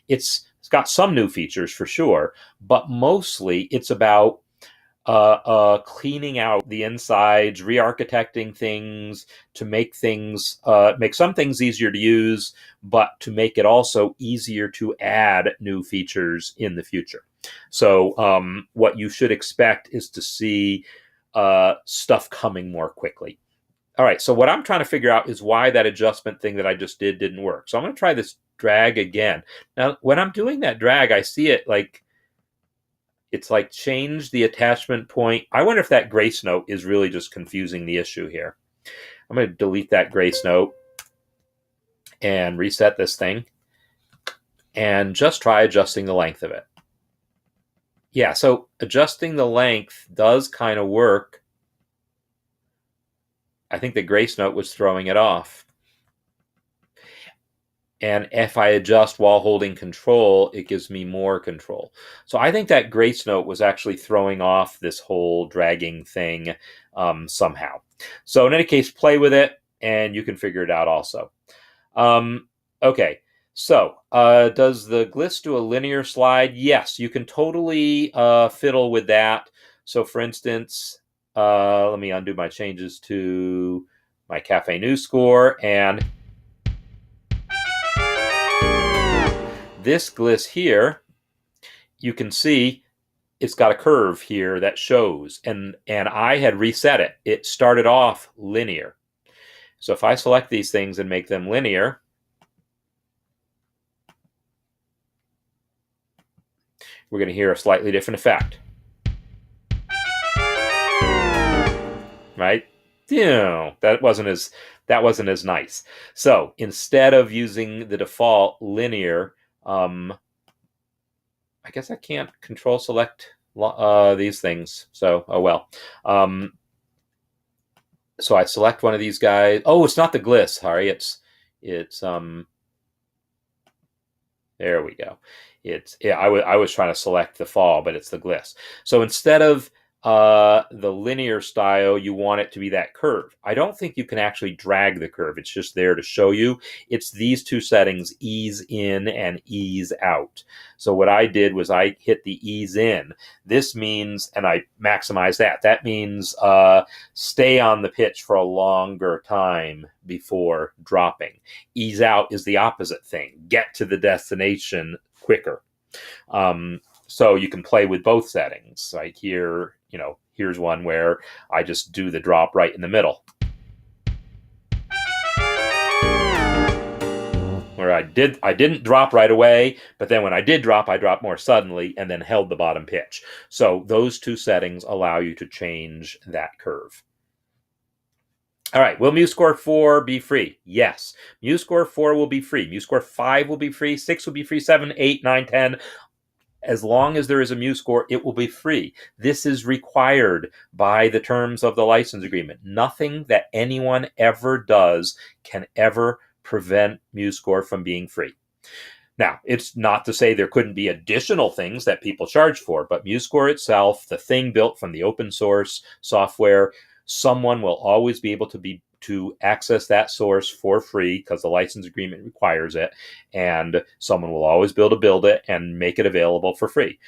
It's got some new features for sure, but mostly it's about cleaning out the insides, re-architecting things to make some things easier to use, but to make it also easier to add new features in the future. So what you should expect is to see stuff coming more quickly. All right, so what I'm trying to figure out is why that adjustment thing that I just did didn't work. So I'm going to try this drag again. Now, when I'm doing that drag, I see it like it's like change the attachment point. I wonder if that grace note is really just confusing the issue here. I'm going to delete that grace note and reset this thing and just try adjusting the length of it. Yeah, so adjusting the length does kind of work. I think the grace note was throwing it off. And if I adjust while holding control, it gives me more control. So I think that grace note was actually throwing off this whole dragging thing somehow. So in any case, play with it, and you can figure it out also. Okay, so does the gliss do a linear slide? Yes, you can totally fiddle with that. So for instance, let me undo my changes to my Cafe MuseScore, and this gliss here, you can see it's got a curve here that shows, and I had reset it. It started off linear. So if I select these things and make them linear, we're going to hear a slightly different effect. Right? That wasn't as nice. So instead of using the default linear, I guess I can't control select these things. So, oh well. So I select one of these guys. Oh, it's not the gliss. Sorry, it's there we go. I was trying to select the fall, but it's the gliss. So instead of the linear style, you want it to be that curve. I don't think you can actually drag the curve. It's just there to show you. It's these two settings, ease in and ease out. So what I did was I hit the ease in. This means, and I maximize that. That means stay on the pitch for a longer time before dropping. Ease out is the opposite thing. Get to the destination quicker. So you can play with both settings. Like here, here's one where I just do the drop right in the middle. Where I didn't drop right away, but then when I did drop, I dropped more suddenly and then held the bottom pitch. So those two settings allow you to change that curve. All right, will MuseScore 4 be free? Yes. MuseScore 4 will be free. MuseScore 5 will be free. 6 will be free. 7, 8, 9, 10. As long as there is a MuseScore, it will be free. This is required by the terms of the license agreement. Nothing that anyone ever does can ever prevent MuseScore from being free. Now, it's not to say there couldn't be additional things that people charge for, but MuseScore itself, the thing built from the open source software, someone will always be able to access that source for free because the license agreement requires it, and someone will always be able to build it and make it available for free.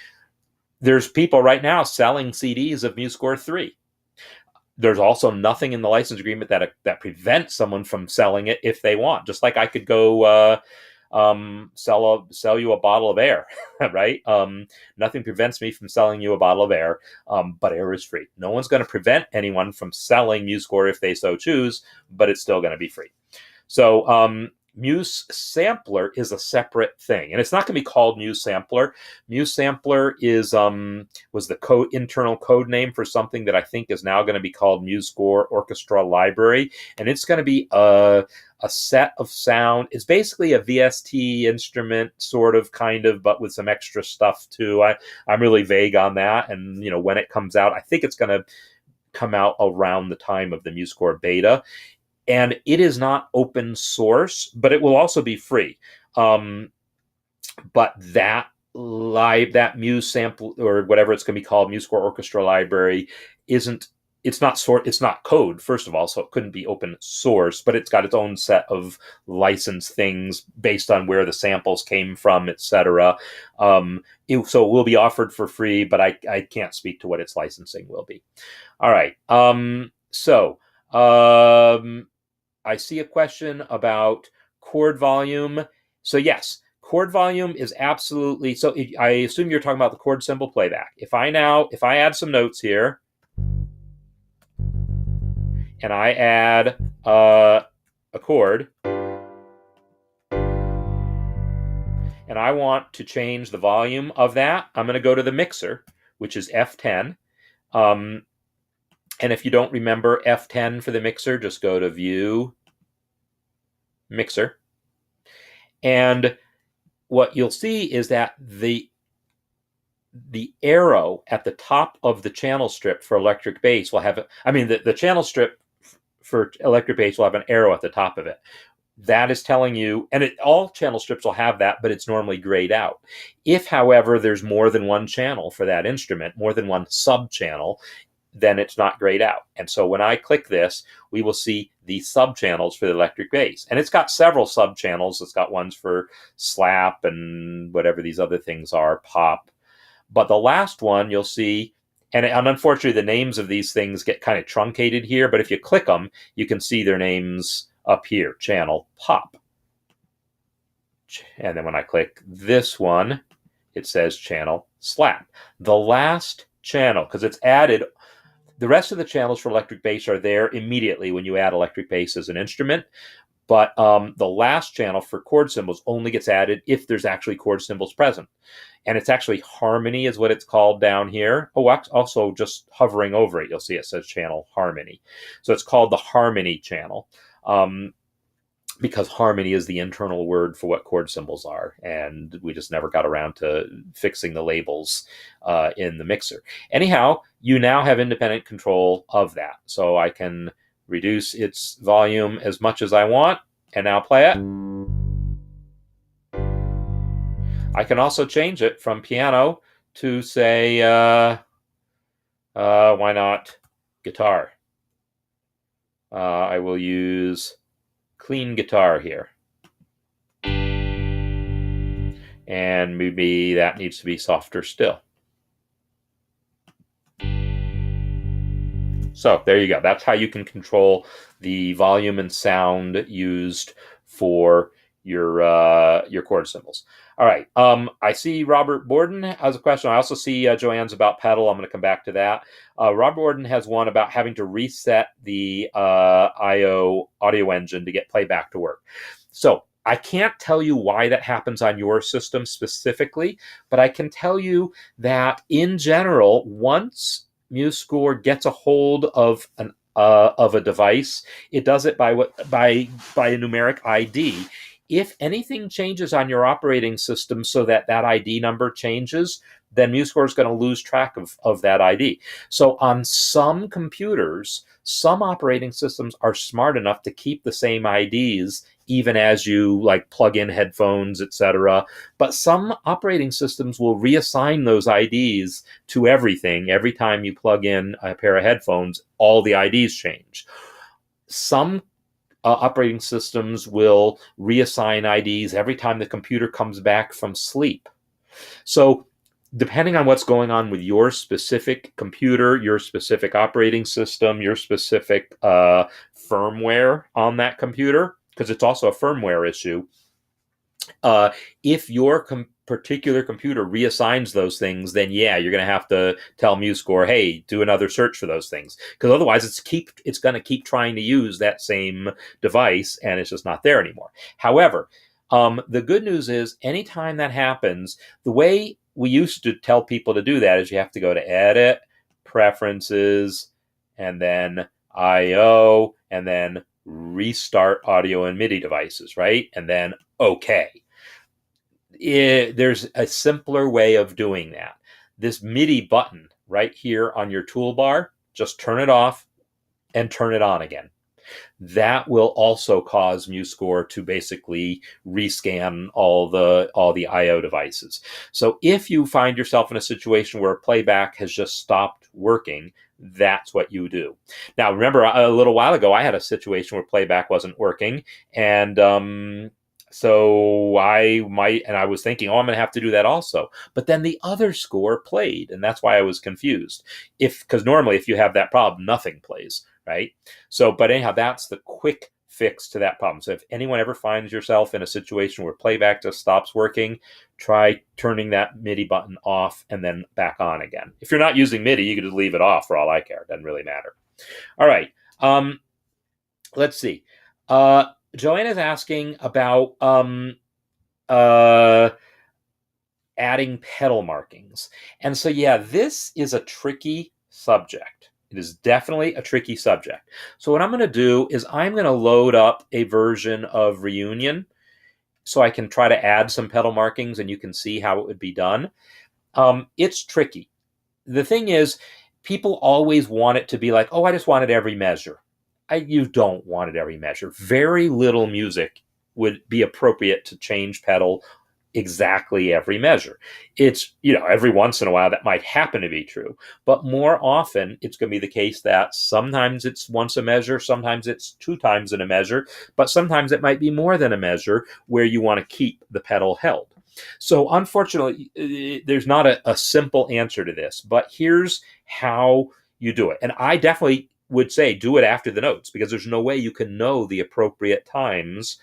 There's people right now selling CDs of MuseScore 3. There's also nothing in the license agreement that prevents someone from selling it if they want. Just like I could go sell you a bottle of air, right? Nothing prevents me from selling you a bottle of air, but air is free. No one's going to prevent anyone from selling MuseScore if they so choose, but it's still going to be free. So Muse Sampler is a separate thing, and it's not going to be called Muse Sampler. Muse Sampler was the internal code name for something that I think is now going to be called MuseScore Orchestra Library, and it's going to be a set of sound. It's basically a VST instrument, sort of, kind of, but with some extra stuff too. I'm really vague on that, and when it comes out, I think it's going to come out around the time of the MuseScore beta. And it is not open source, but it will also be free. But that Muse sample, or whatever it's going to be called, MuseScore Orchestra Library, it's not code, first of all, so it couldn't be open source, but it's got its own set of license things based on where the samples came from, etc. So it will be offered for free, but I can't speak to what its licensing will be. All right. I see a question about chord volume. So yes, chord volume is absolutely, so I assume you're talking about the chord symbol playback. If I add some notes here, and I add a chord, and I want to change the volume of that, I'm going to go to the mixer, which is F10. And if you don't remember F10 for the mixer, just go to View, Mixer. And what you'll see is that the arrow at the top of the channel strip for electric bass will have, the channel strip for electric bass will have an arrow at the top of it. That is telling you, and all channel strips will have that, but it's normally grayed out. If, however, there's more than one channel for that instrument, more than one sub-channel, then it's not grayed out. And so when I click this, we will see the sub-channels for the electric bass. And it's got several sub-channels. It's got ones for slap and whatever these other things are, pop. But the last one you'll see, and unfortunately the names of these things get kind of truncated here, but if you click them, you can see their names up here, channel pop. And then when I click this one, it says channel slap. The last channel, because it's added, the rest of the channels for electric bass are there immediately when you add electric bass as an instrument, but the last channel for chord symbols only gets added if there's actually chord symbols present. And it's actually harmony is what it's called down here. Oh, also just hovering over it, you'll see it says channel harmony. So it's called the harmony channel. Because harmony is the internal word for what chord symbols are, and we just never got around to fixing the labels in the mixer. Anyhow, you now have independent control of that, so I can reduce its volume as much as I want, and now play it. I can also change it from piano to, say, Why not guitar? I will use clean guitar here. And maybe that needs to be softer still. So there you go. That's how you can control the volume and sound used for your chord symbols. All right. I see Robert Borden has a question. I also see Joanne's about pedal. I'm going to come back to that. Robert Borden has one about having to reset the IO audio engine to get playback to work. So I can't tell you why that happens on your system specifically, but I can tell you that in general, once MuseScore gets a hold of a device, it does it by a numeric ID. If anything changes on your operating system so that ID number changes, then MuseScore is going to lose track of that ID. So on some computers, some operating systems are smart enough to keep the same IDs even as you like plug in headphones, etc. But some operating systems will reassign those IDs to everything. Every time you plug in a pair of headphones, all the IDs change. Some operating systems will reassign IDs every time the computer comes back from sleep. So depending on what's going on with your specific computer, your specific operating system, your specific firmware on that computer, because it's also a firmware issue, if your particular computer reassigns those things, then yeah, you're going to have to tell MuseScore, hey, do another search for those things, because otherwise it's going to keep trying to use that same device and it's just not there anymore. However, the good news is anytime that happens, the way we used to tell people to do that is you have to go to Edit, Preferences, and then IO, and then restart audio and MIDI devices, right? And then OK. There's a simpler way of doing that. This MIDI button right here on your toolbar, just turn it off and turn it on again. That will also cause MuseScore to basically rescan all the IO devices. So if you find yourself in a situation where playback has just stopped working, that's what you do. Now, remember, a little while ago, I had a situation where playback wasn't working, and so I was thinking, oh, I'm going to have to do that also. But then the other score played, and that's why I was confused. Because normally, if you have that problem, nothing plays, right? So, but anyhow, that's the quick fix to that problem. So if anyone ever finds yourself in a situation where playback just stops working, try turning that MIDI button off and then back on again. If you're not using MIDI, you can just leave it off for all I care. It doesn't really matter. All right. Let's see. Joanne is asking about adding pedal markings. And so, yeah, this is a tricky subject. It is definitely a tricky subject. So what I'm going to do is I'm going to load up a version of Reunion so I can try to add some pedal markings and you can see how it would be done. It's tricky. The thing is, people always want it to be like, oh, I just want it every measure. You don't want it every measure. Very little music would be appropriate to change pedal exactly every measure. It's, every once in a while that might happen to be true, but more often it's going to be the case that sometimes it's once a measure, sometimes it's 2 times in a measure, but sometimes it might be more than a measure where you want to keep the pedal held. So unfortunately, there's not a simple answer to this, but here's how you do it. And I definitely would say do it after the notes, because there's no way you can know the appropriate times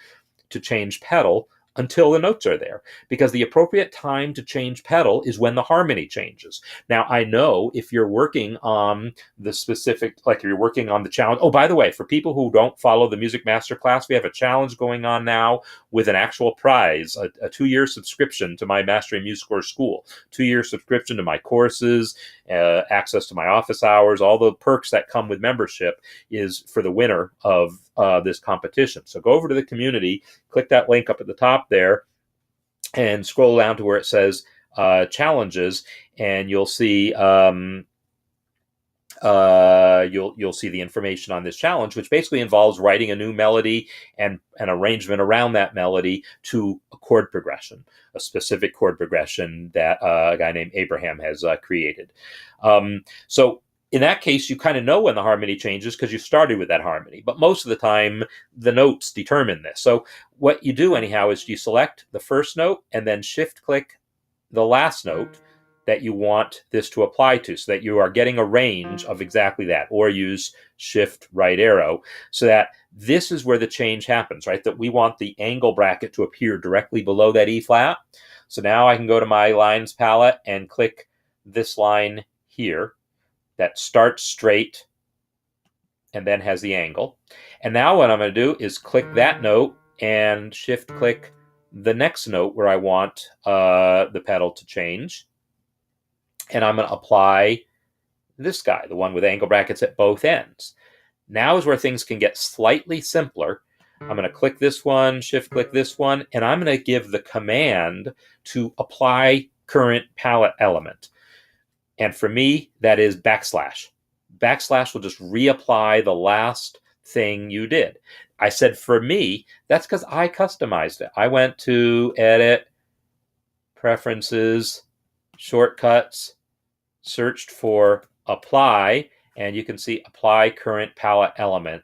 to change pedal until the notes are there, because the appropriate time to change pedal is when the harmony changes. Now, I know if you're working on the specific, like you're working on the challenge. Oh, by the way, for people who don't follow the Music Masterclass, we have a challenge going on now with an actual prize, a 2-year subscription to my Mastering MuseScore School, 2-year subscription to my courses, access to my office hours, all the perks that come with membership is for the winner of this competition. So go over to the community, click that link up at the top there, and scroll down to where it says challenges, and you'll see you'll see the information on this challenge, which basically involves writing a new melody and an arrangement around that melody to a chord progression, a specific chord progression that a guy named Abraham has created. So in that case, you kind of know when the harmony changes because you started with that harmony. But most of the time, the notes determine this. So what you do anyhow is you select the first note and then shift click the last note that you want this to apply to, so that you are getting a range of exactly that, or use shift right arrow, so that this is where the change happens, right? That we want the angle bracket to appear directly below that E flat. So now I can go to my lines palette and click this line here that starts straight and then has the angle. And now what I'm going to do is click that note and shift click the next note where I want the pedal to change. And I'm going to apply this guy, the one with angle brackets at both ends. Now is where things can get slightly simpler. I'm going to click this one, shift click this one, and I'm going to give the command to apply current palette element. And for me, that is backslash. Backslash will just reapply the last thing you did. I said for me, that's because I customized it. I went to Edit, Preferences, Shortcuts, searched for Apply, and you can see Apply Current Palette Element.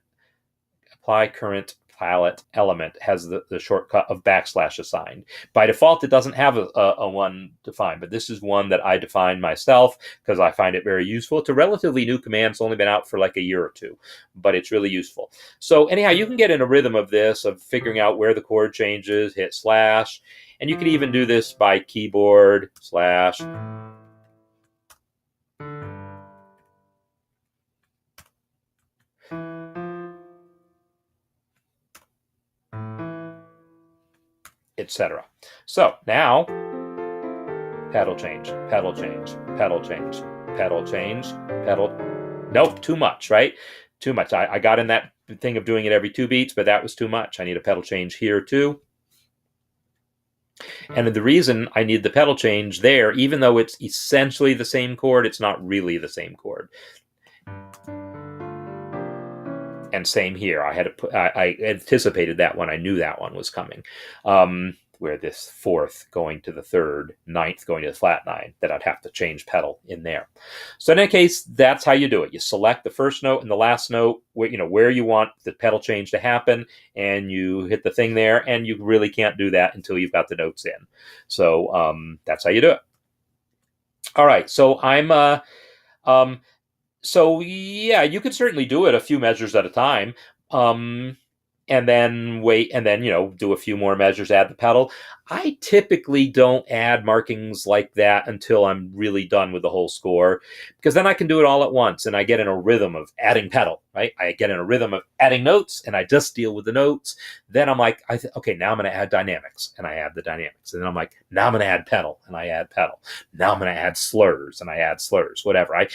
Apply Current Palette Element has the shortcut of backslash assigned. By default, it doesn't have a one defined, but this is one that I defined myself because I find it very useful. It's a relatively new command. It's only been out for like a year or two, but it's really useful. So anyhow, you can get in a rhythm of this, of figuring out where the chord changes, hit slash, and you can even do this by keyboard slash. Etc. So now, pedal change, pedal change, pedal change, pedal change, pedal. Nope, too much, right? Too much. I got in that thing of doing it every 2 beats, but that was too much. I need a pedal change here too. And the reason I need the pedal change there, even though it's essentially the same chord, it's not really the same chord. And same here. I anticipated that one. I knew that one was coming. Where this fourth going to the third, ninth going to the flat nine, that I'd have to change pedal in there. So in any case, that's how you do it. You select the first note and the last note, where you want the pedal change to happen, and you hit the thing there, and you really can't do that until you've got the notes in. So that's how you do it. All right, so so yeah, you could certainly do it a few measures at a time. And then wait, and then, do a few more measures, add the pedal. I typically don't add markings like that until I'm really done with the whole score, because then I can do it all at once, and I get in a rhythm of adding pedal, right? I get in a rhythm of adding notes, and I just deal with the notes. Then I'm like, okay, now I'm going to add dynamics, and I add the dynamics. And then I'm like, now I'm going to add pedal, and I add pedal. Now I'm going to add slurs, and I add slurs, whatever. I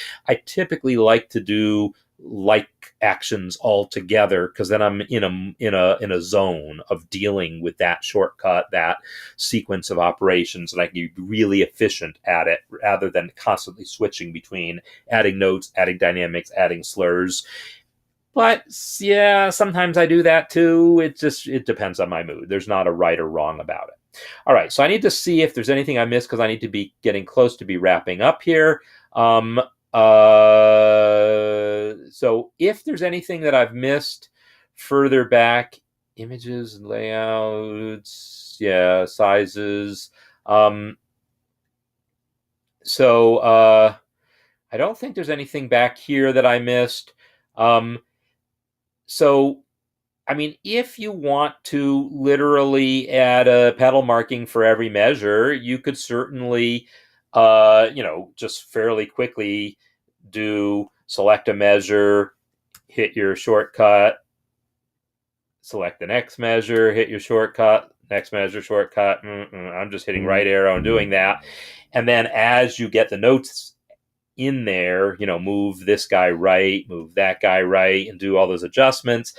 typically like to do like actions all together, because then I'm in a zone of dealing with that shortcut, that sequence of operations, and I can be really efficient at it rather than constantly switching between adding notes, adding dynamics, adding slurs. But yeah, sometimes I do that too. It depends on my mood. There's not a right or wrong about it. All right, so I need to see if there's anything I missed, because I need to be getting close to be wrapping up here. So if there's anything that I've missed further back, images and layouts, yeah, sizes. So I don't think there's anything back here that I missed. So, I mean, if you want to literally add a pedal marking for every measure, you could certainly, just fairly quickly select a measure, hit your shortcut, select the next measure, hit your shortcut, next measure, shortcut. I'm just hitting right arrow and doing that. And then as you get the notes in there, move this guy right, move that guy right, and do all those adjustments.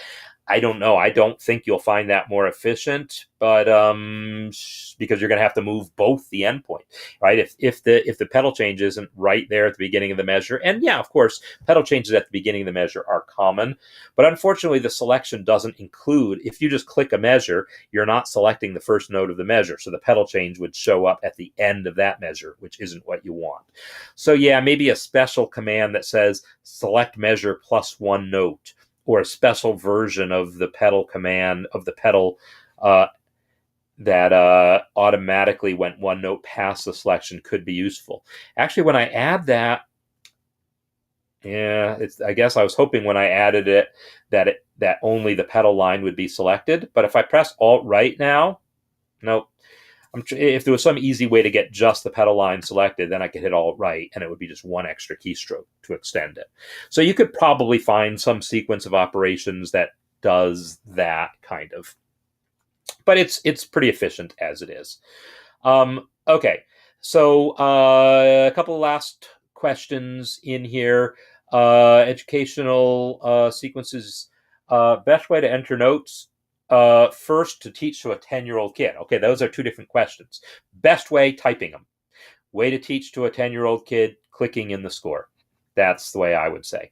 I don't know. I don't think you'll find that more efficient, but because you're going to have to move both the endpoint, right? If the pedal change isn't right there at the beginning of the measure, and yeah, of course, pedal changes at the beginning of the measure are common, but unfortunately, the selection doesn't include. If you just click a measure, you're not selecting the first note of the measure, so the pedal change would show up at the end of that measure, which isn't what you want. So yeah, maybe a special command that says select measure plus one note, or a special version of the pedal command of the pedal that automatically went one note past the selection could be useful. Actually, when I add that, yeah, I guess I was hoping when I added it that only the pedal line would be selected. But if I press Alt right now, nope. If there was some easy way to get just the pedal line selected, then I could hit Alt right, and it would be just one extra keystroke to extend it. So you could probably find some sequence of operations that does that kind of. But it's pretty efficient as it is. Okay, so a couple of last questions in here. Educational sequences. Best way to enter notes. First, to teach to a 10-year-old kid. Okay, those are two different questions. Best way, typing them. Way to teach to a 10-year-old kid, clicking in the score. That's the way I would say.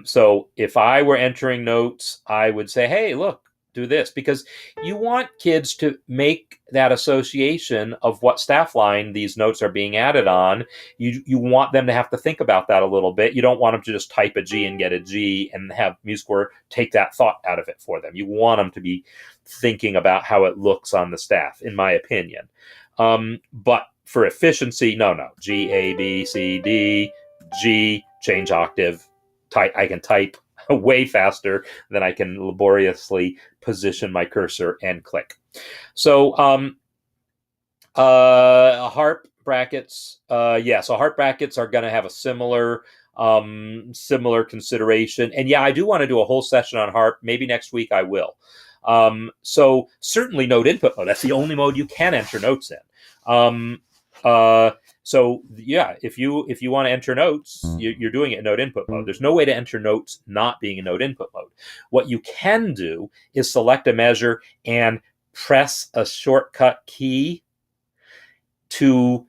So if I were entering notes, I would say, hey, look, do this, because you want kids to make that association of what staff line these notes are being added on. You want them to have to think about that a little bit. You don't want them to just type a G and get a G and have MuseScore take that thought out of it for them. You want them to be thinking about how it looks on the staff, in my opinion. But for efficiency, no. G, A, B, C, D, G, change octave. I can type way faster than I can laboriously position my cursor and click. So harp brackets, so harp brackets are going to have a similar consideration. And yeah, I do want to do a whole session on harp. Maybe next week I will. So certainly note input mode. That's the only mode you can enter notes in. So yeah, if you want to enter notes, you're doing it in note input mode. There's no way to enter notes not being in note input mode. What you can do is select a measure and press a shortcut key to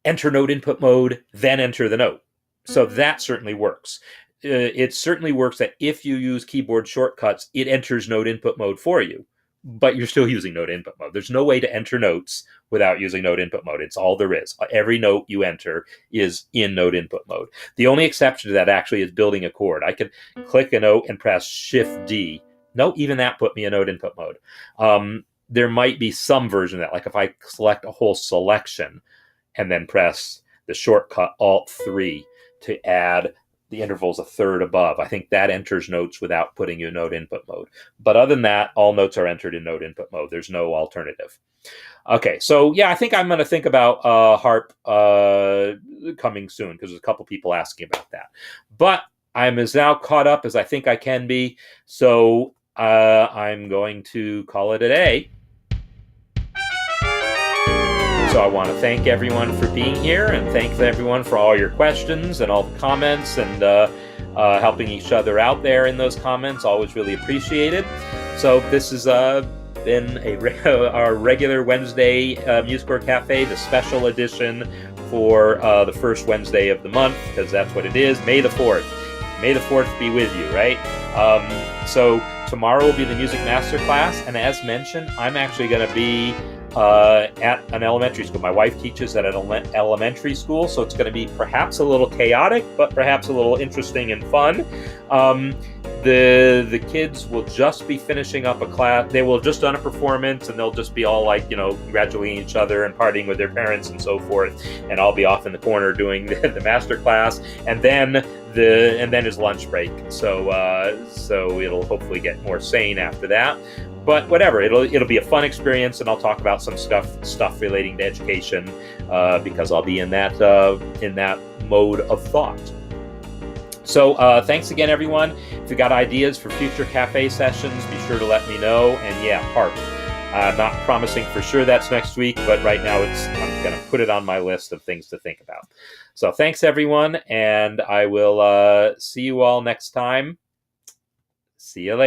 enter note input mode, then enter the note. So that certainly works. It certainly works that if you use keyboard shortcuts, it enters note input mode for you, but you're still using note input mode. There's no way to enter notes without using note input mode. It's all there is. Every note you enter is in note input mode. The only exception to that actually is building a chord. I could click a note and press Shift D. No, even that put me in note input mode. There might be some version of that, like if I select a whole selection and then press the shortcut Alt 3 to add the intervals a third above. I think that enters notes without putting you in note input mode. But other than that, all notes are entered in note input mode. There's no alternative. Okay, so yeah, I think I'm going to think about harp coming soon, because there's a couple people asking about that. But I'm as now caught up as I think I can be, so I'm going to call it a day. So I want to thank everyone for being here, and thank everyone for all your questions and all the comments, and helping each other out there in those comments. Always really appreciated. So this has been our regular Wednesday MuseScore Cafe, the special edition for the first Wednesday of the month, because that's what it is. May the 4th. May the 4th be with you, right? So tomorrow will be the music master class, and as mentioned, I'm actually going to be at an elementary school. My wife teaches at an elementary school, so it's going to be perhaps a little chaotic, but perhaps a little interesting and fun. The kids will just be finishing up a class. They will have just done a performance, and they'll just be all like, congratulating each other and partying with their parents and so forth. And I'll be off in the corner doing the master class, and then is lunch break. So it'll hopefully get more sane after that. But whatever, it'll be a fun experience, and I'll talk about some stuff relating to education, because I'll be in that mode of thought. So thanks again, everyone. If you got ideas for future cafe sessions, be sure to let me know. And yeah, harp. I'm not promising for sure that's next week, but right now I'm going to put it on my list of things to think about. So thanks, everyone, and I will see you all next time. See you later.